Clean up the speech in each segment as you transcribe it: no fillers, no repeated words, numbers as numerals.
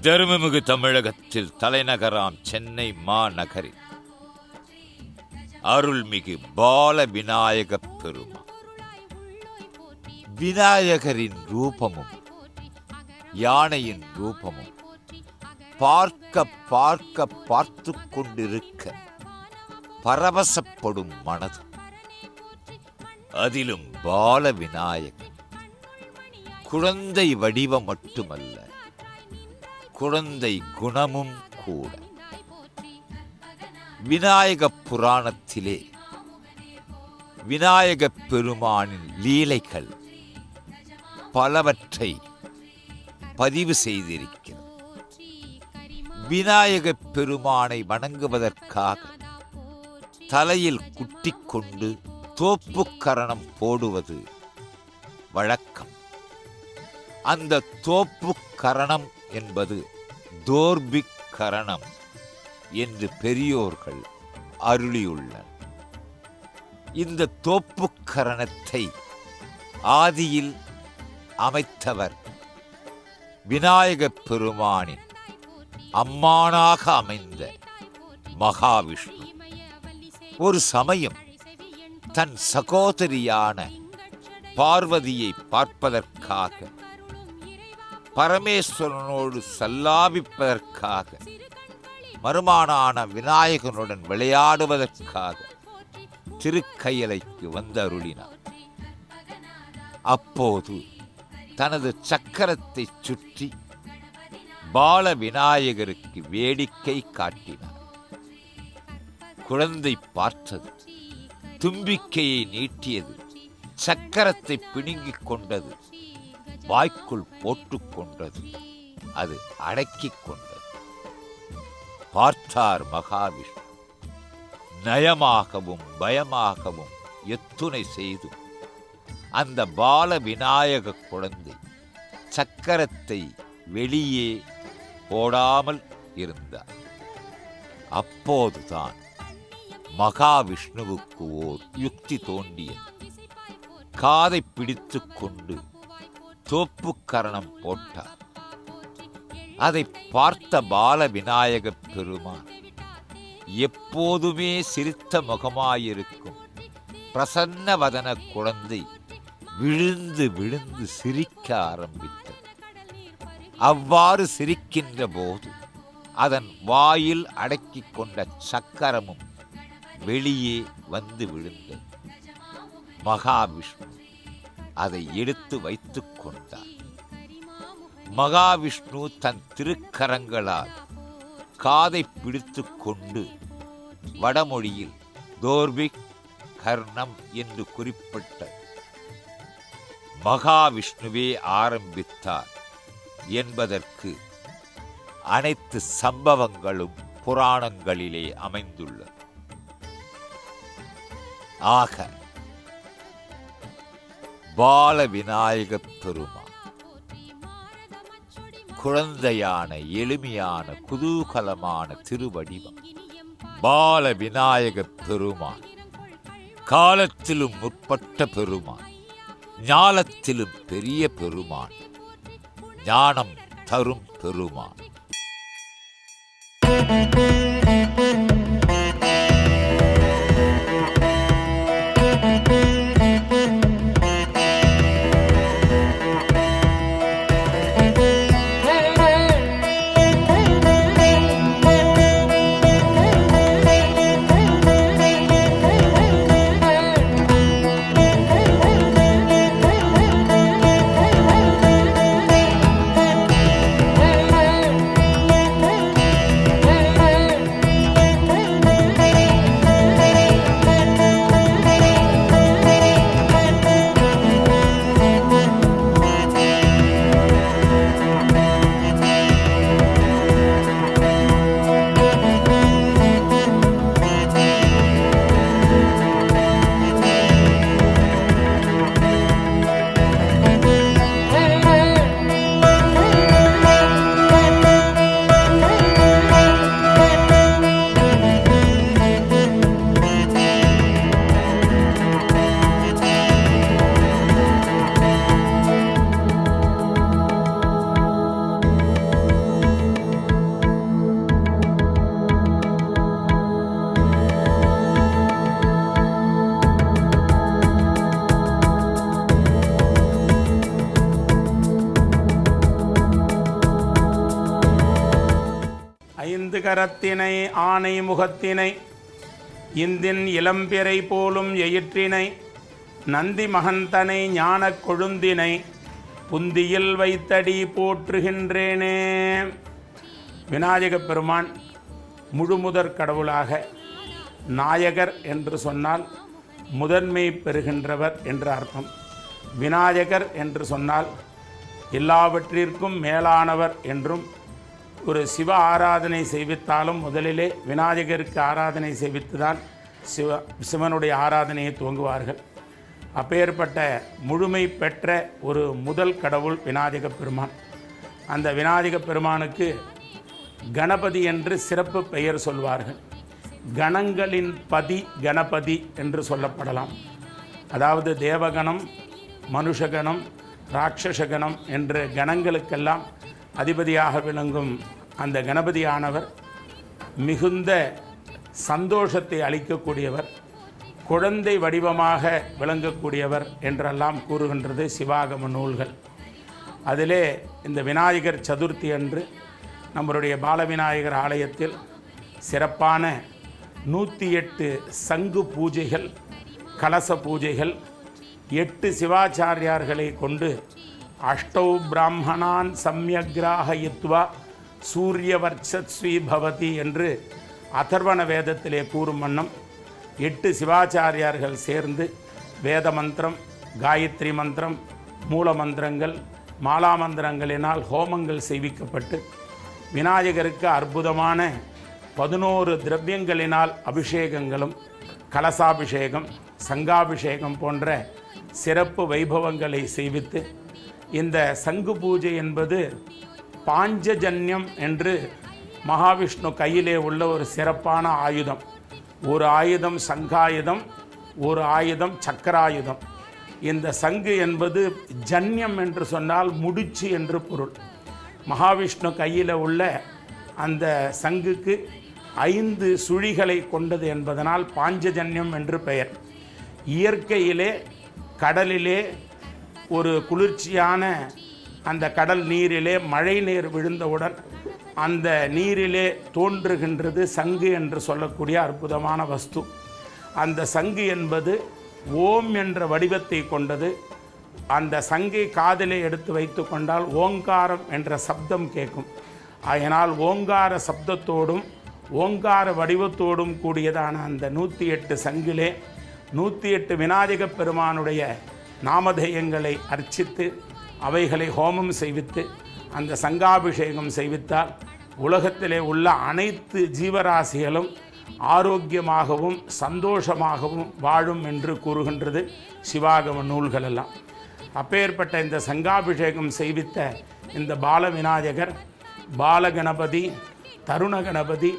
தருமமிகு தமிழகத்தில் தலைநகராம் சென்னை மாநகரில் அருள்மிகு பால விநாயகப் பெருமான். விநாயகரின் ரூபமும் யானையின் ரூபமும் பார்க்க பார்க்க பார்த்து கொண்டிருக்க பரவசப்படும் மனது. அதிலும் பால விநாயகர் குழந்தை வடிவம் மட்டுமல்ல, குழந்தை குணமும் கூட. விநாயக புராணத்திலே விநாயகப் பெருமானின் லீலைகள் பலவற்றை பதிவு செய்திருக்கிறது. விநாயகப் பெருமானை வணங்குவதற்காக தலையில் குட்டிக்கொண்டு தோப்புக்கரணம் போடுவது வழக்கம். அந்த தோப்புக்கரணம் என்பது தோர்பிக் கரணம் என்று பெரியோர்கள் அருளியுள்ளனர். இந்த தோப்புக்கரணத்தை ஆதியில் அமைத்தவர் விநாயகப் பெருமானின் அம்மானாக அமைந்த மகாவிஷ்ணு. ஒரு சமயம் தன் சகோதரியான பார்வதியை பார்ப்பதற்காக, பரமேஸ்வரனோடு சல்லாபிப்பதற்காக, மருமானான விநாயகனுடன் விளையாடுவதற்காக திருக்கயலைக்கு வந்து அருளினார். அப்போது தனது சக்கரத்தை சுற்றி பால விநாயகருக்கு வேடிக்கை காட்டினார். குழந்தை பார்த்தது, தும்பிக்கையை நீட்டியது, சக்கரத்தை பிடுங்கிக் கொண்டது, வாய்க்குள் போட்டுக்கொண்டது, அது அடக்கிக் கொண்டது. பார்த்தார் மகாவிஷ்ணு. நயமாகவும் பயமாகவும் எத்துணை செய்து அந்த பால விநாயக குழந்தை சக்கரத்தை வெளியே போடாமல் இருந்தார். அப்போதுதான் மகாவிஷ்ணுவுக்கு ஓர் யுக்தி தோன்றியது. காதை பிடித்து கொண்டு தோப்புக்கரணம் போட்டார். அதை பார்த்த பால விநாயகப் பெருமான் எப்போதுமே சிரித்த முகமாயிருக்கும் பிரசன்னவதன குழந்தை விழுந்து விழுந்து சிரிக்க ஆரம்பித்தது. அவ்வாறு சிரிக்கின்ற போது அதன் வாயில் அடக்கிக் கொண்ட சக்கரமும் வெளியே வந்து விழுந்தது. மகாவிஷ்ணு அதை எடுத்து வைத்துக் கொண்டார். மகாவிஷ்ணு தன் திருக்கரங்களால் காதை பிடித்து கொண்டு வடமொழியில் தோர்பிக் கர்ணம் என்று குறிப்பிட்ட மகாவிஷ்ணுவே ஆரம்பித்தார் என்பதற்கு அனைத்து சம்பவங்களும் புராணங்களிலே அமைந்துள்ளது. ஆக பால விநாயகப் பெருமான் குழந்தையான எளிமையான குதூகலமான திருவடிவம். பால விநாயகப் பெருமான் காலத்திலும் முற்பட்ட பெருமான், ஞானத்திலும் பெரிய பெருமான், ஞானம் தரும் பெருமான். கரத்தினை ஆனை முகத்தினை இந்தின் இளம்பிறை போலும் எயிற்றினை நந்தி மகந்தனை ஞானக் கொழுந்தினை புந்தியில் வைத்தடி போற்றுகின்றேனே. விநாயகப் பெருமான் முழுமுதற் கடவுளாக, நாயகர் என்று சொன்னால் முதன்மை பெறுகின்றவர் என்ற அர்த்தம். விநாயகர் என்று சொன்னால் எல்லாவற்றிற்கும் மேலானவர் என்றும், ஒரு சிவ ஆராதனை செய்வித்தாலும் முதலிலே விநாயகருக்கு ஆராதனை செய்வித்துதான் சிவனுடைய ஆராதனையை துவங்குவார்கள். அப்பேற்பட்ட முழுமை பெற்ற ஒரு முதல் கடவுள் விநாயகப் பெருமான். அந்த விநாயகப் பெருமானுக்கு கணபதி என்று சிறப்பு பெயர் சொல்வார்கள். கணங்களின் பதி கணபதி என்று சொல்லப்படலாம். அதாவது தேவகணம், மனுஷகணம், ராட்சசகணம் என்ற கணங்களுக்கெல்லாம் அதிபதியாக விளங்கும் அந்த கணபதியானவர் மிகுந்த சந்தோஷத்தை அளிக்கக்கூடியவர், குழந்தை வடிவமாக விளங்கக்கூடியவர் என்றெல்லாம் கூறுகின்றது சிவாகம நூல்கள். அதிலே இந்த விநாயகர் சதுர்த்தி அன்று நம்மளுடைய பாலவிநாயகர் ஆலயத்தில் சிறப்பான 108 சங்கு பூஜைகள், கலச பூஜைகள், 8 சிவாச்சாரியார்களை கொண்டு அஷ்டௌ பிராமணான் சம்யக்ராஹயித்வா சூரியவர்ச்சஸ்வி பவதி என்று அதர்வண வேதத்திலே கூறும் வண்ணம் 8 சிவாச்சாரியார்கள் சேர்ந்து வேத மந்திரம், காயத்ரி மந்திரம், மூல மந்திரங்கள், மாலா மந்திரங்களினால் ஹோமங்கள் செய்விக்கப்பட்டு விநாயகருக்கு அற்புதமான 11 திரவியங்களினால் அபிஷேகங்களும், கலசாபிஷேகம், சங்காபிஷேகம் போன்ற சிறப்பு வைபவங்களை செய்வித்து, இந்த சங்கு பூஜை என்பது பாஞ்சஜன்யம் என்று மகாவிஷ்ணு கையிலே உள்ள ஒரு சிறப்பான ஆயுதம். ஒரு ஆயுதம் சங்காயுதம், ஒரு ஆயுதம் சக்கராயுதம். இந்த சங்கு என்பது ஜன்யம் என்று சொன்னால் முடிச்சு என்று பொருள். மகாவிஷ்ணு கையில் உள்ள அந்த சங்குக்கு 5 சுழிகளை கொண்டது என்பதனால் பாஞ்சஜன்யம் என்று பெயர். இயற்கையிலே கடலிலே ஒரு குளிர்ச்சியான அந்த கடல் நீரிலே மழை நீர் விழுந்தவுடன் அந்த நீரிலே தோன்றுகின்றது சங்கு என்று சொல்லக்கூடிய அற்புதமான வஸ்து. அந்த சங்கு என்பது ஓம் என்ற வடிவத்தை கொண்டது. அந்த சங்கை காதிலே எடுத்து வைத்து கொண்டால் ஓங்காரம் என்ற சப்தம் கேட்கும். அதனால் ஓங்கார சப்தத்தோடும் ஓங்கார வடிவத்தோடும் கூடியதான அந்த 108 சங்கிலே 108 விநாயகப் பெருமானுடைய நாமதேயங்களை அர்ச்சித்து அவைகளை ஹோமம் செய்வித்து அந்த சங்காபிஷேகம் செய்வித்தால் உலகத்திலே உள்ள அனைத்து ஜீவராசிகளும் ஆரோக்கியமாகவும் சந்தோஷமாகவும் வாழும் என்று கூறுகின்றது சிவாகம நூல்களெல்லாம். அப்பேற்பட்ட இந்த சங்காபிஷேகம் செய்வித்த இந்த பால விநாயகர் பாலகணபதி, தருண கணபதி,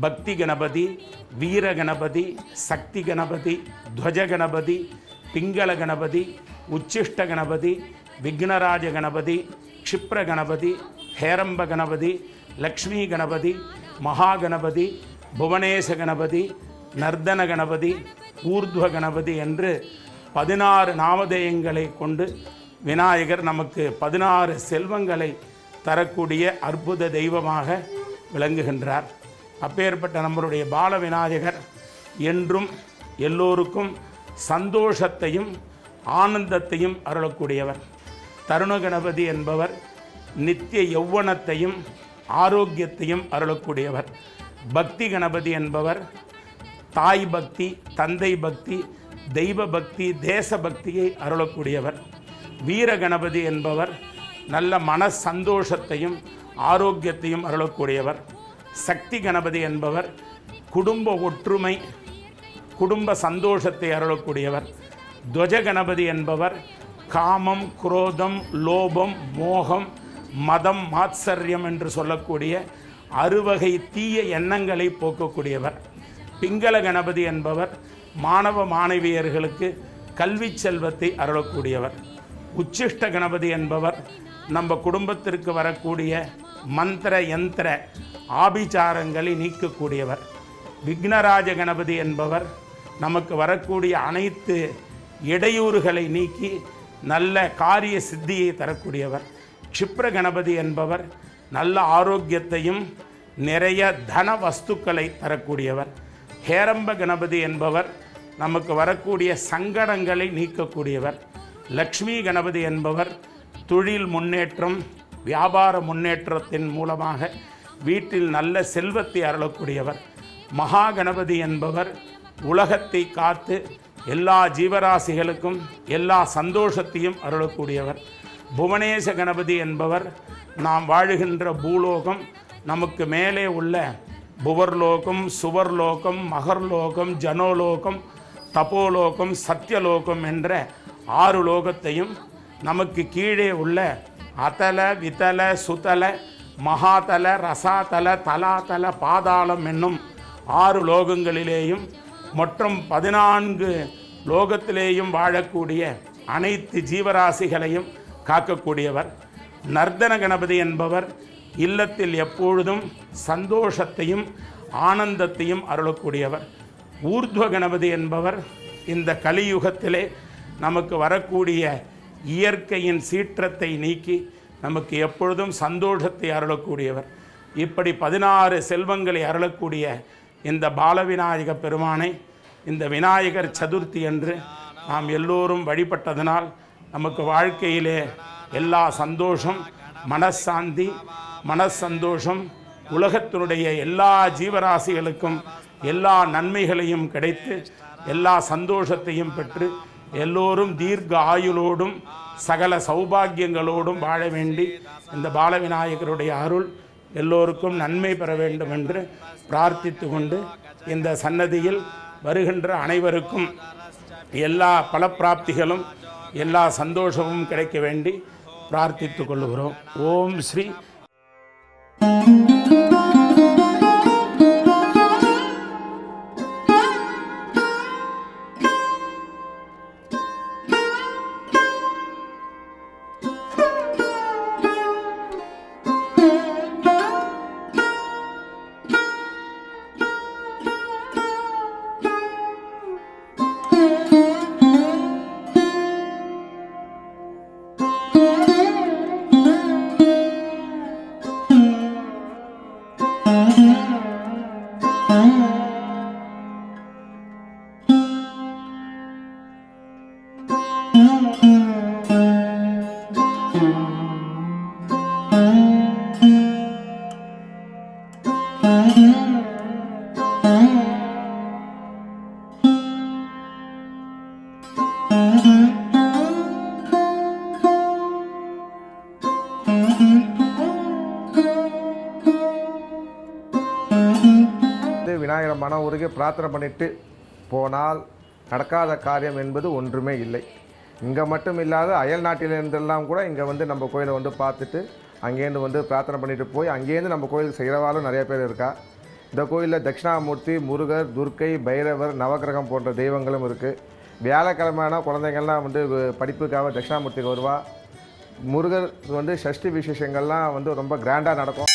பக்தி கணபதி, வீர கணபதி, சக்தி கணபதி, துவஜ கணபதி, பிங்கள கணபதி, உச்சிஷ்ட கணபதி, விக்னராஜ கணபதி, க்ஷிப்ர கணபதி, ஹேரம்ப கணபதி, லக்ஷ்மி கணபதி, மகா கணபதி, புவனேச கணபதி, நர்தன கணபதி, ஊர்துவ கணபதி என்று 16 நாமதேயங்களை கொண்டு விநாயகர் நமக்கு 16 செல்வங்களை தரக்கூடிய அற்புத தெய்வமாக விளங்குகின்றார். அப்பேற்பட்ட நம்மளுடைய பால விநாயகர் என்றும் எல்லோருக்கும் சந்தோஷத்தையும் ஆனந்தத்தையும் அருளக்கூடியவர். தருண கணபதி என்பவர் நித்திய யௌவனத்தையும் ஆரோக்கியத்தையும் அருளக்கூடியவர். பக்தி கணபதி என்பவர் தாய் பக்தி, தந்தை பக்தி, தெய்வ பக்தி, தேச பக்தியை அருளக்கூடியவர். வீர கணபதி என்பவர் நல்ல மன சந்தோஷத்தையும் ஆரோக்கியத்தையும் அருளக்கூடியவர். சக்தி கணபதி என்பவர் குடும்ப ஒற்றுமை, குடும்ப சந்தோஷத்தை அருளக்கூடியவர். துவஜ கணபதி என்பவர் காமம், குரோதம், லோபம், மோகம், மதம், மாத்சரியம் என்று சொல்லக்கூடிய 6 வகை தீய எண்ணங்களை போக்கக்கூடியவர். பிங்கள கணபதி என்பவர் மாணவ மாணவியர்களுக்கு கல்வி செல்வத்தை அருளக்கூடியவர். உச்சிஷ்ட கணபதி என்பவர் நம்ம குடும்பத்திற்கு வரக்கூடிய மந்திர யந்திர ஆபிச்சாரங்களை நீக்கக்கூடியவர். விக்னராஜ கணபதி என்பவர் நமக்கு வரக்கூடிய அனைத்து இடையூறுகளை நீக்கி நல்ல காரிய சித்தியை தரக்கூடியவர். க்ஷிப்ர கணபதி என்பவர் நல்ல ஆரோக்கியத்தையும் நிறைய தன வஸ்துக்களை தரக்கூடியவர். ஹேரம்ப கணபதி என்பவர் நமக்கு வரக்கூடிய சங்கடங்களை நீக்கக்கூடியவர். லக்ஷ்மி கணபதி என்பவர் தொழில் முன்னேற்றம், வியாபார முன்னேற்றத்தின் மூலமாக வீட்டில் நல்ல செல்வத்தை அருளக்கூடியவர். மகா கணபதி என்பவர் உலகத்தை காத்து எல்லா ஜீவராசிகளுக்கும் எல்லா சந்தோஷத்தையும் அருளக்கூடியவர். புவனேச கணபதி என்பவர் நாம் வாழுகின்ற பூலோகம், நமக்கு மேலே உள்ள புவர்லோகம், சுவர்லோகம், மகர்லோகம், ஜனோலோகம், தபோலோகம், சத்தியலோகம் என்ற 6 லோகத்தையும், நமக்கு கீழே உள்ள அதல, விதல, சுதல, மகாதல, ரசாதல, தலாதல, பாதாளம் என்னும் 6 லோகங்களிலேயும் மற்றும் 14 லோகத்திலேயும் வாழக்கூடிய அனைத்து ஜீவராசிகளையும் காக்கக்கூடியவர். நர்தன கணபதி என்பவர் இல்லத்தில் எப்பொழுதும் சந்தோஷத்தையும் ஆனந்தத்தையும் அருளக்கூடியவர். ஊர்த்வ கணபதி என்பவர் இந்த கலியுகத்திலே நமக்கு வரக்கூடிய இயற்கையின் சீற்றத்தை நீக்கி நமக்கு எப்பொழுதும் சந்தோஷத்தை அருளக்கூடியவர். இப்படி 16 செல்வங்களை அருளக்கூடிய இந்த பாலவிநாயக பெருமானை இந்த விநாயகர் சதுர்த்தி அன்று நாம் எல்லோரும் வழிபட்டதனால் நமக்கு வாழ்க்கையிலே எல்லா சந்தோஷம், மனசாந்தி, மனசந்தோஷம், உலகத்தினுடைய எல்லா ஜீவராசிகளுக்கும் எல்லா நன்மைகளையும் கிடைத்து எல்லா சந்தோஷத்தையும் பெற்று எல்லோரும் தீர்க்க ஆயுளோடும் சகல சௌபாகியங்களோடும் வாழ வேண்டி இந்த பாலவிநாயகருடைய அருள் எல்லோருக்கும் நன்மை பெற வேண்டும் என்று பிரார்த்தித்து கொண்டு இந்த சன்னதியில் வருகின்ற அனைவருக்கும் எல்லா பலப்பிராப்திகளும் எல்லா சந்தோஷமும் கிடைக்க வேண்டி பிரார்த்தித்து கொள்ளுகிறோம். ஓம் ஸ்ரீ. விநாயகர் மன உருகி பிரார்த்தனை பண்ணிட்டு போனால் நடக்காத காரியம் என்பது ஒன்றுமே இல்லை. இங்கே மட்டும் இல்லாத அயல் நாட்டிலிருந்தெல்லாம் கூட இங்கே வந்து நம்ம கோயிலை வந்து பார்த்துட்டு அங்கேருந்து வந்து பிரார்த்தனை பண்ணிட்டு போய் அங்கேருந்து நம்ம கோயில் செய்கிறவாலும் நிறைய பேர் இருக்கா. இந்த கோயிலில் தட்சிணாமூர்த்தி, முருகர், துர்க்கை, பைரவர், நவகிரகம் போன்ற தெய்வங்களும் இருக்குது. வியாழக்கிழமையான குழந்தைங்கள்லாம் வந்து படிப்புக்காக தட்சிணாமூர்த்திக்கு வருவா. முருகர் வந்து சஷ்டி விசேஷங்கள்லாம் வந்து ரொம்ப கிராண்டாக நடக்கும்.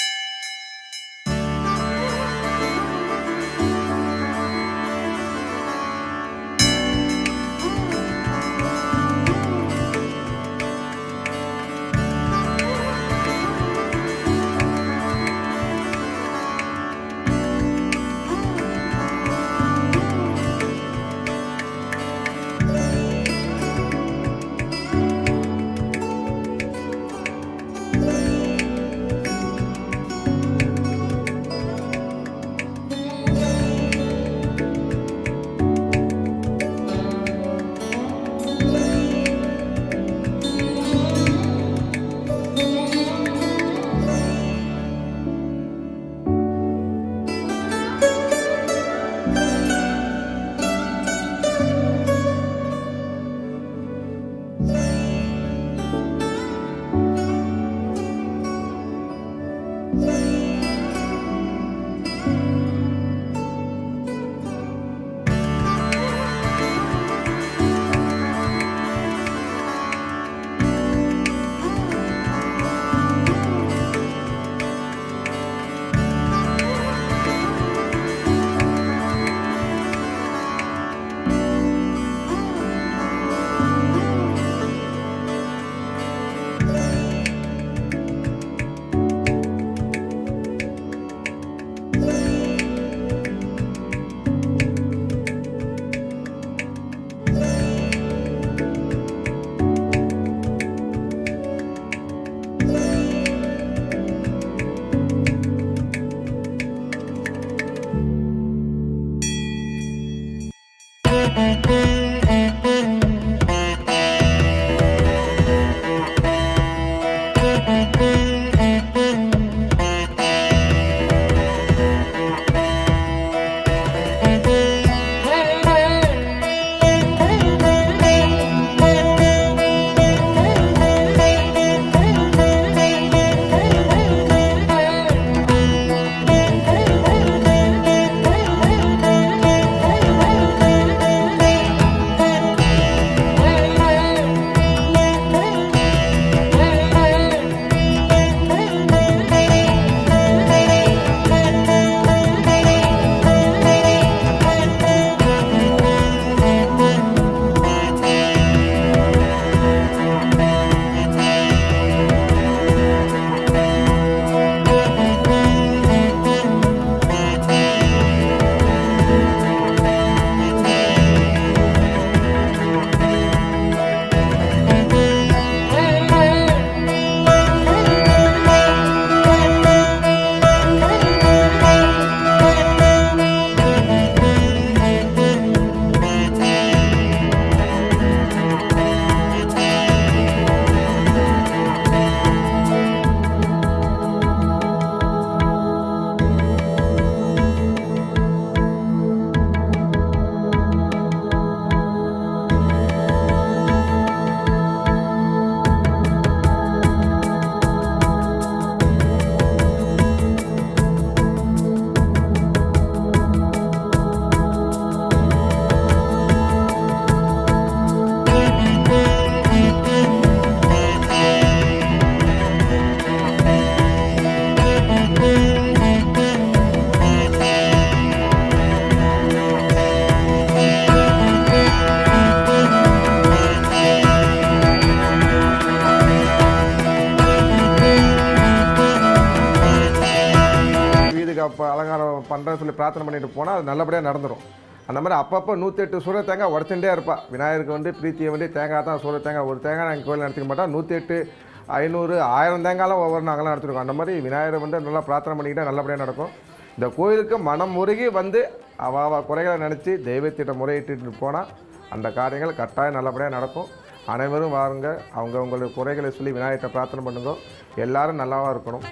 அப்போ அலங்காரம் பண்ணுறேன்னு சொல்லி பிரார்த்தனை பண்ணிட்டு போனால் அது நல்லபடியாக நடந்துடும். அந்த மாதிரி அப்பப்போ 108 சூர தேங்காய் உடச்சுட்டே இருப்பா. விநாயகருக்கு வந்து பிரீத்தியை வந்து தேங்காய் தான், சூர தேங்காய் ஒரு தேங்காய் நாங்கள் கோயில் நடத்திக்க மாட்டோம். 108, 500, 1000 தேங்காயெலாம் ஒவ்வொரு நாங்களாம் நடத்திருக்கோம். அந்த மாதிரி விநாயகரை வந்து நல்லா பிரார்த்தனை பண்ணிக்கிட்டால் நல்லபடியாக நடக்கும். இந்த கோயிலுக்கு மனம் முருகி வந்து அவ குறைகளை நினச்சி தெய்வத்திட்ட முறையிட்டு போனால் அந்த காரியங்கள் கட்டாயம் நல்லபடியாக நடக்கும். அனைவரும் வாருங்க, அவங்களுடைய குறைகளை சொல்லி விநாயகர்கிட்ட பிரார்த்தனை பண்ணுங்க. எல்லாரும் நல்லாவாக இருக்கணும்.